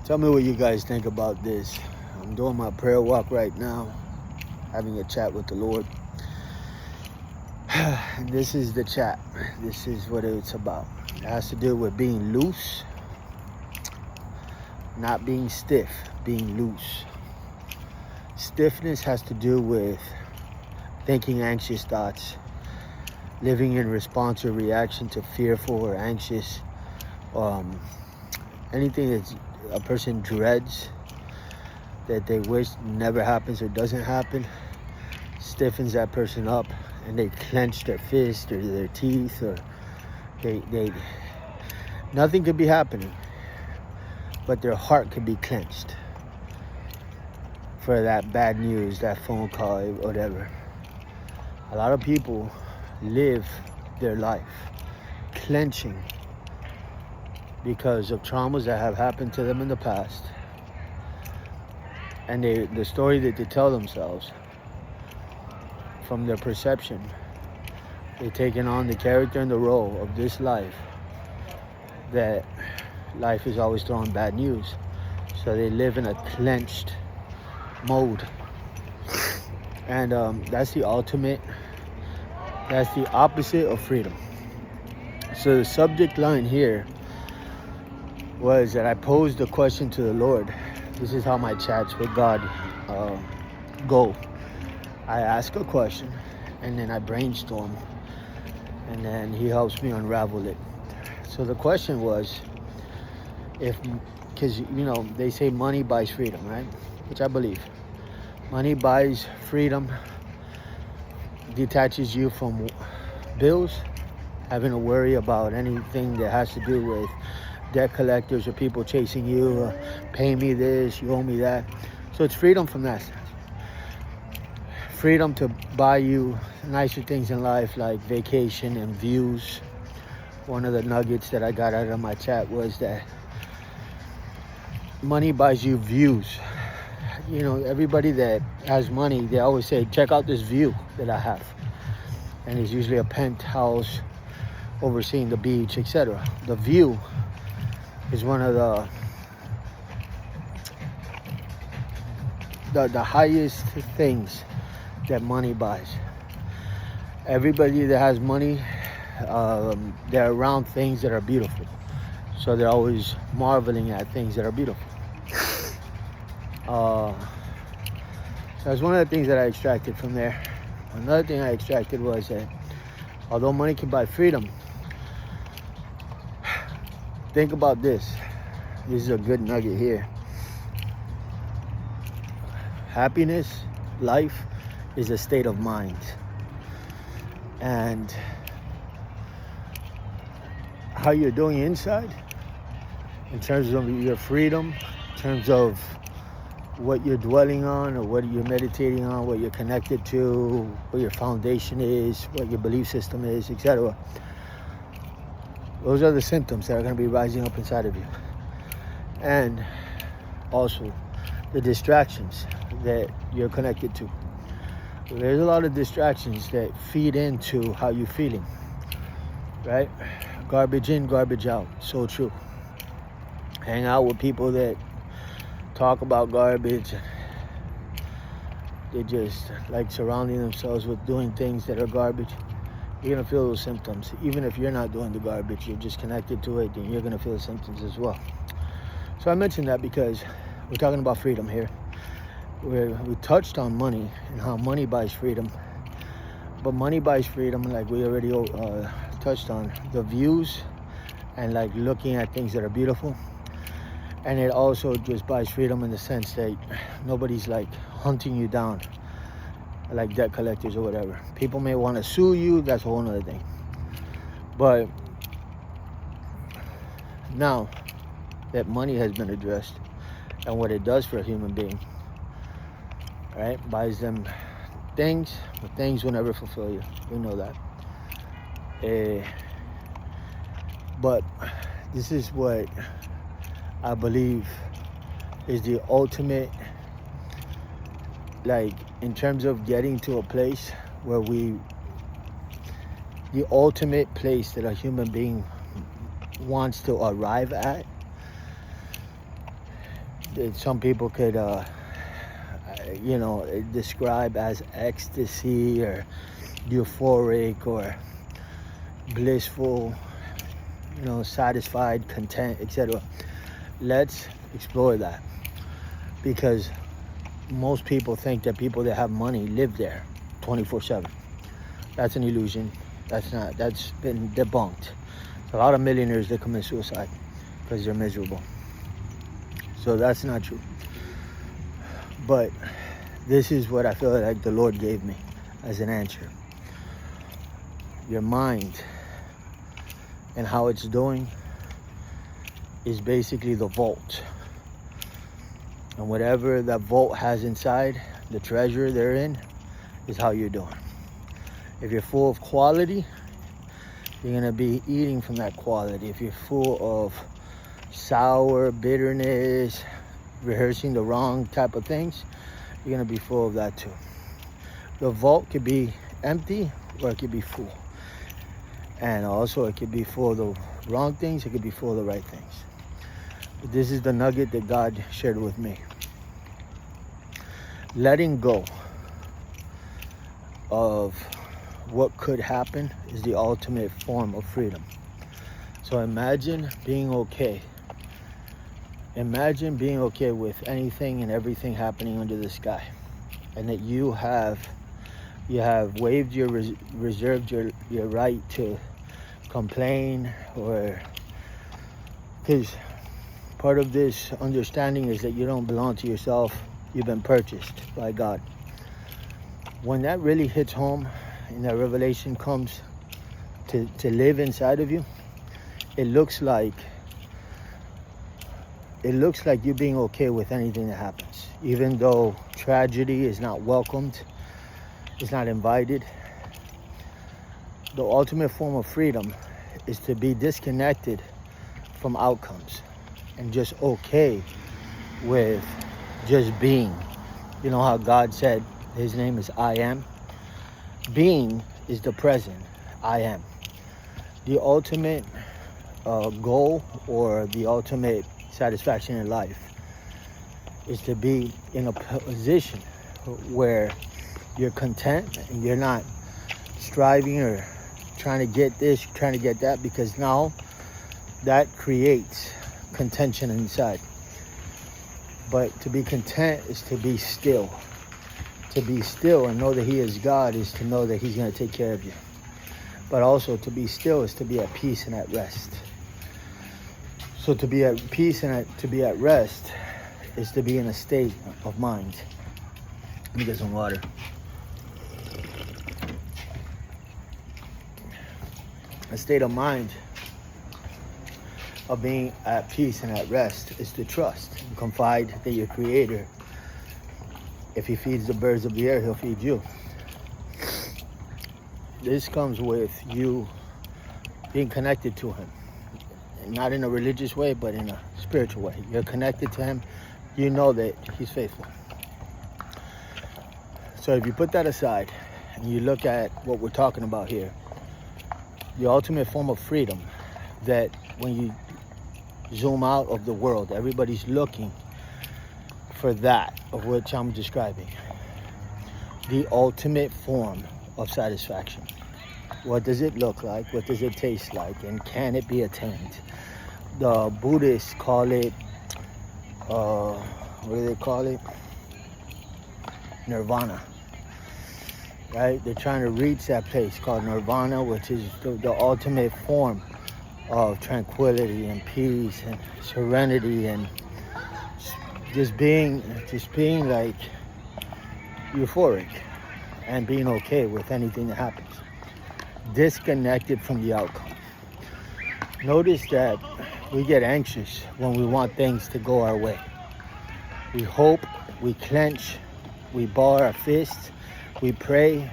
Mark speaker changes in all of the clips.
Speaker 1: Tell me what you guys think about this. I'm doing my prayer walk right now, having a chat with the Lord. And this is the chat. This is what it's about. It has to do with being loose, not being stiff, being loose. Stiffness has to do with thinking anxious thoughts, living in response or reaction to fearful or anxious, anything that a person dreads that they wish never happens or doesn't happen, stiffens that person up, and they clench their fist or their teeth, or they nothing could be happening, but their heart could be clenched for that bad news, that phone call, whatever. A lot of people live their life clenching because of traumas that have happened to them in the past, and the story that they tell themselves from their perception, they've taken on the character and the role of this life, that life is always throwing bad news, so they live in a clenched mode. And that's the opposite of freedom. So the subject line here was that I posed a question to the Lord. This is how my chats with God go. I ask a question, and then I brainstorm, and then he helps me unravel it. So the question was, because they say money buys freedom, right? Which I believe. Money buys freedom, detaches you from bills, having to worry about anything that has to do with debt collectors or people chasing you, pay me this, you owe me that. So it's freedom from that. Freedom to buy you nicer things in life, like vacation and views. One of the nuggets that I got out of my chat was that money buys you views. Everybody that has money, they always say, check out this view that I have. And it's usually a penthouse overseeing the beach, etc. The view is one of the highest things that money buys. Everybody that has money, they're around things that are beautiful. So they're always marveling at things that are beautiful. So that's one of the things that I extracted from there. Another thing I extracted was that although money can buy freedom, think about this. This is a good nugget here. Happiness, life, is a state of mind. And how you're doing inside, in terms of your freedom, in terms of what you're dwelling on, or what you're meditating on, what you're connected to, what your foundation is, what your belief system is, etc. Those are the symptoms that are going to be rising up inside of you. And also the distractions that you're connected to. There's a lot of distractions that feed into how you're feeling, right? Garbage in, garbage out. So true. Hang out with people that talk about garbage. They just like surrounding themselves with doing things that are garbage. You're going to feel those symptoms. Even if you're not doing the garbage, you're just connected to it, then you're going to feel the symptoms as well. So I mentioned that because we're talking about freedom here. We touched on money and how money buys freedom. But money buys freedom, like we already touched on, the views and like looking at things that are beautiful. And it also just buys freedom in the sense that nobody's like hunting you down like debt collectors or whatever. People may want to sue you, that's a whole other thing. But now that money has been addressed and what it does for a human being, right? Buys them things, but things will never fulfill you. We know that. But this is what I believe is the ultimate, like in terms of getting to a place where the ultimate place that a human being wants to arrive at some people could, describe as ecstasy or euphoric or blissful, satisfied, content, etc. Let's explore that, because most people think that people that have money live there 24/7. That's an illusion. That's been debunked. A lot of millionaires that commit suicide because they're miserable. So that's not true. But this is what I feel like the Lord gave me as an answer. Your mind and how it's doing is basically the vault. And whatever that vault has inside, the treasure therein, is how you're doing. If you're full of quality, you're going to be eating from that quality. If you're full of sour, bitterness, rehearsing the wrong type of things, you're going to be full of that too. The vault could be empty or it could be full. And also it could be full of the wrong things, it could be full of the right things. But this is the nugget that God shared with me. Letting go of what could happen is the ultimate form of freedom. So imagine being okay. Imagine being okay with anything and everything happening under the sky, and that you have waived your reserved your right to complain, or because part of this understanding is that you don't belong to yourself. You've been purchased by God. When that really hits home and that revelation comes to live inside of you, it looks like you being okay with anything that happens, even though tragedy is not welcomed, is not invited. The ultimate form of freedom is to be disconnected from outcomes and just okay with just being. You know how God said his name is I am? Being is the present, I am. The ultimate goal, or the ultimate satisfaction in life, is to be in a position where you're content and you're not striving or trying to get this, trying to get that, because now that creates contention inside. But to be content is to be still. To be still and know that he is God is to know that he's going to take care of you. But also to be still is to be at peace and at rest. So to be at peace and to be at rest is to be in a state of mind. Let me get some water. A state of mind of being at peace and at rest is to trust and confide that your Creator, if he feeds the birds of the air, he'll feed you. This comes with you being connected to him. Not in a religious way, but in a spiritual way. You're connected to him. You know that he's faithful. So if you put that aside and you look at what we're talking about here, the ultimate form of freedom, that when you zoom out of the world, everybody's looking for that of which I'm describing. The ultimate form of satisfaction. What does it look like? What does it taste like? And can it be attained? The Buddhists call it, what do they call it? Nirvana. Right? They're trying to reach that place called nirvana, which is the ultimate form of tranquility and peace and serenity and just being like euphoric and being okay with anything that happens. Disconnected from the outcome. Notice that we get anxious when we want things to go our way. We hope, we clench, we ball our fists, we pray.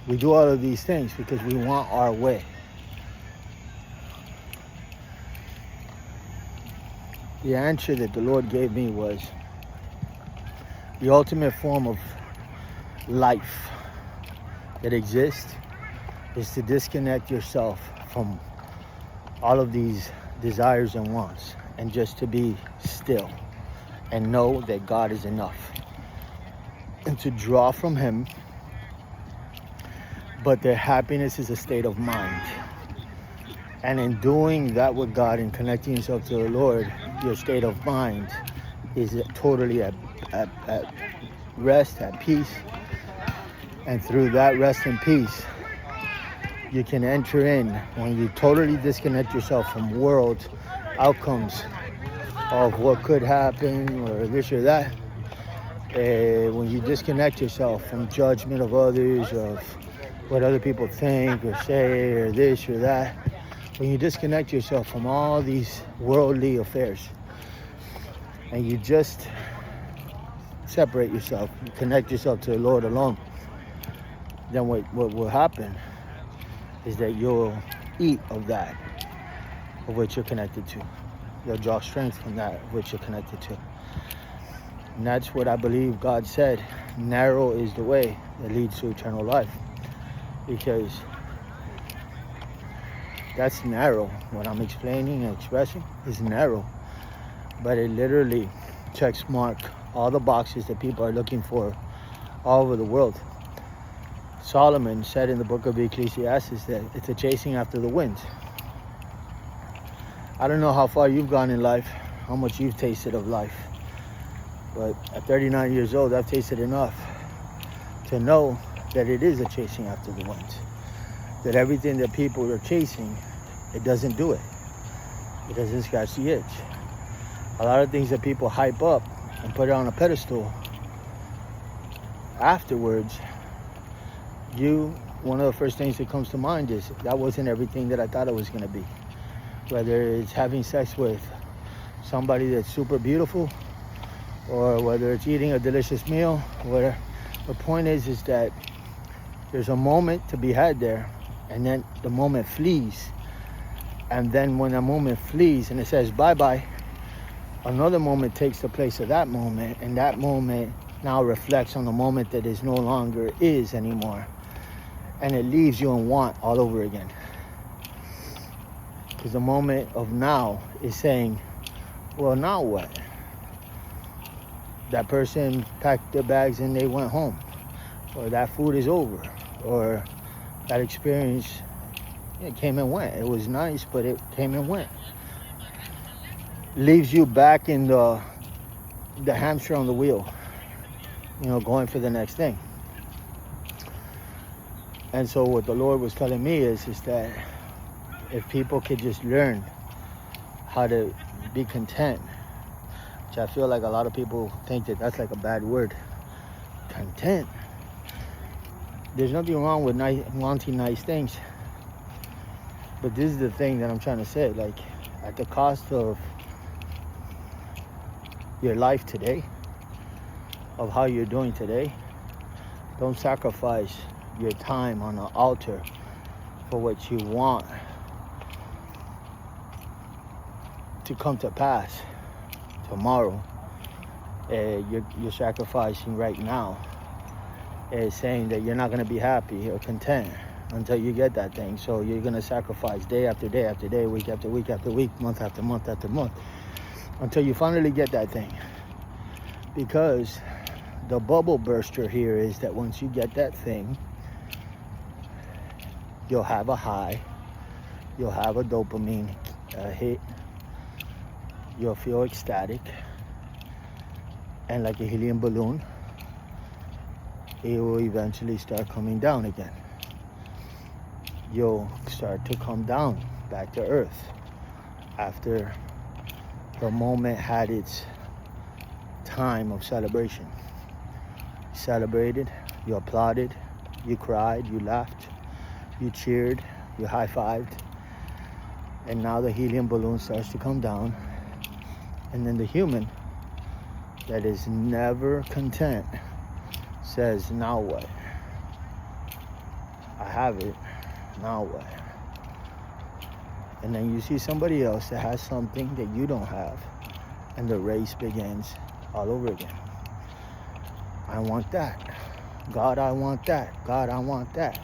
Speaker 1: We do all of these things because we want our way. The answer that the Lord gave me was the ultimate form of life that exists is to disconnect yourself from all of these desires and wants, and just to be still and know that God is enough, and to draw from Him. But their happiness is a state of mind. And in doing that with God and connecting yourself to the Lord, your state of mind is totally at rest, at peace. And through that rest and peace, you can enter in, when you totally disconnect yourself from world outcomes of what could happen or this or that. When you disconnect yourself from judgment of others, of what other people think or say or this or that, when you disconnect yourself from all these worldly affairs and you just separate yourself, you connect yourself to the Lord alone, then what will happen is that you'll eat of that of which you're connected to. You'll draw strength from that of which you're connected to. And that's what I believe God said. Narrow is the way that leads to eternal life. Because that's narrow. What I'm explaining and expressing is narrow. But it literally checks mark all the boxes that people are looking for all over the world. Solomon said in the book of Ecclesiastes that it's a chasing after the wind. I don't know how far you've gone in life, how much you've tasted of life. But at 39 years old, I've tasted enough to know that it is a chasing after the wind. That everything that people are chasing, it doesn't do it. It doesn't scratch the itch. A lot of things that people hype up and put it on a pedestal, afterwards, one of the first things that comes to mind is, that wasn't everything that I thought it was going to be. Whether it's having sex with somebody that's super beautiful, or whether it's eating a delicious meal, whatever. The point is that there's a moment to be had there, and then the moment flees. And then when a moment flees and it says bye-bye, another moment takes the place of that moment, and that moment now reflects on the moment that is no longer is anymore. And it leaves you in want all over again. Because the moment of now is saying, well, now what? That person packed their bags and they went home. Or that food is over. Or that experience, it came and went. It was nice, but it came and went. Leaves you back in the hamster on the wheel, going for the next thing. And so what the Lord was telling me is that if people could just learn how to be content, which I feel like a lot of people think that that's like a bad word, content. There's nothing wrong with wanting nice things. But this is the thing that I'm trying to say, like, at the cost of your life today, of how you're doing today, don't sacrifice your time on the altar for what you want to come to pass tomorrow. You're sacrificing right now, saying that you're not going to be happy or content until you get that thing. So you're going to sacrifice day after day after day, week after week after week, month after month after month, until you finally get that thing. Because the bubble burster here is that once you get that thing, you'll have a high, you'll have a dopamine hit, you'll feel ecstatic, and like a helium balloon, it will eventually start coming down again. You'll start to come down back to earth after the moment had its time of celebration. You celebrated, you applauded, you cried, you laughed, you cheered, you high-fived, and now the helium balloon starts to come down, and then the human that is never content says, now what? I have it, now what? And then you see somebody else that has something that you don't have, and the race begins all over again. I want that. God, I want that. God, I want that.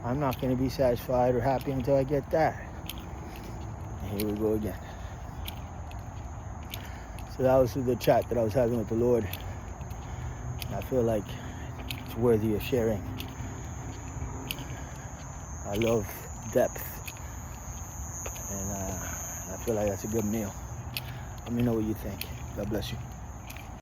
Speaker 1: I'm not going to be satisfied or happy until I get that. here we go again. So that was the chat that I was having with the Lord. I feel like it's worthy of sharing. I love depth, and I feel like that's a good meal. Let me know what you think. God bless you.